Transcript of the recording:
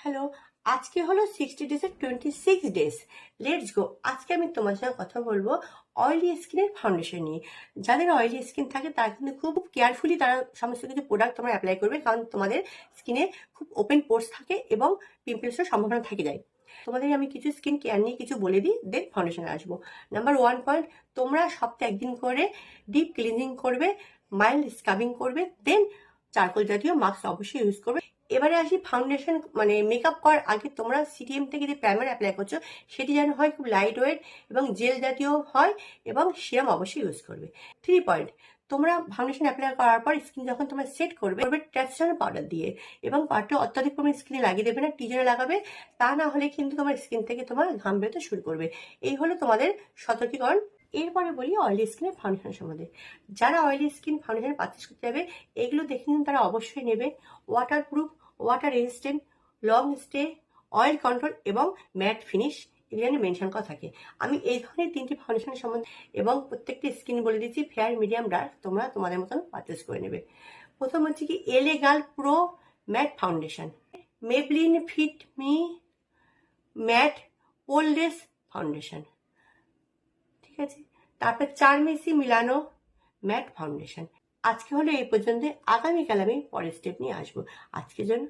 Hello, আজকে হলো 60 ডেজের 26 days. Let's go. আজকে আমি তোমার সঙ্গে কথা বলবো অয়েলি স্কিনের ফাউন্ডেশন নিয়ে। যাদের অয়েলি স্কিন থাকে তারা কিন্তু খুব কেয়ারফুলি তারা সমস্ত কিছু প্রোডাক্ট তোমরা অ্যাপ্লাই করবে, কারণ তোমাদের স্কিনে খুব ওপেন পোর্স থাকে এবং পিম্পলসের সম্ভাবনা থেকে যায়। তোমাদের আমি কিছু স্কিন কেয়ার নিয়ে কিছু বলে দিই, দেন ফাউন্ডেশনে আসবো। নাম্বার 1 পয়েন্ট, তোমরা সপ্তাহে একদিন করে ডিপ ক্লিনজিং করবে, মাইল্ড স্ক্রাবিং করবে, দেন চারকোল জাতীয় মাস্ক অবশ্যই ইউজ করবে। এবারে আসি ফাউন্ডেশন, মানে মেকআপ করার আগে তোমরা সিটিএম থেকে যে প্রাইমার অ্যাপ্লাই করছো সেটি যেন হয় খুব লাইট ওয়েট এবং জেল জাতীয় হয়, এবং সিরাম অবশ্যই ইউজ করবে। 3 পয়েন্ট, তোমরা ফাউন্ডেশন অ্যাপ্লাই করার পর স্কিন যখন তোমরা সেট করবে ট্রান্সফার পাউডার দিয়ে, এবং পাউডারটা অত্যাধিক পরিমাণে স্কিনে লাগিয়ে দেবে না, টিজনে লাগাবে। তা না হলে কিন্তু তোমার স্কিন থেকে তোমার ঘাম বেরোতে শুরু করবে। এই হলো তোমাদের সতর্কীকরণ। এরপরে বলি অয়েলি স্কিনের ফাউন্ডেশন সম্বন্ধে। যারা অয়েলি স্কিন ফাউন্ডেশন পারচেস করতে যাবে, এগুলো দেখে কিন্তু তারা অবশ্যই নেবে waterproof, water resistant, long stay, oil control এবং ম্যাট ফিনিশ এখানে মেনশন করা থাকে। আমি এই ধরনের 3টি ফাউন্ডেশনের সম্বন্ধে এবং প্রত্যেকটি স্কিন বলে দিচ্ছি, ফেয়ার, মিডিয়াম, ডার্ক, তোমরা তোমাদের মতন পারচেস করে নেবে। প্রথম হচ্ছে কি L A girl pro matte foundation, Maybelline fit me matte poreless foundation, ঠিক আছে। তারপর চারমেসি মিলানো ম্যাট ফাউন্ডেশন। আজকে হলো এই পর্যন্ত, আগামীকাল আমি পরের স্টেপ নিয়ে আসবো। আজকের জন্য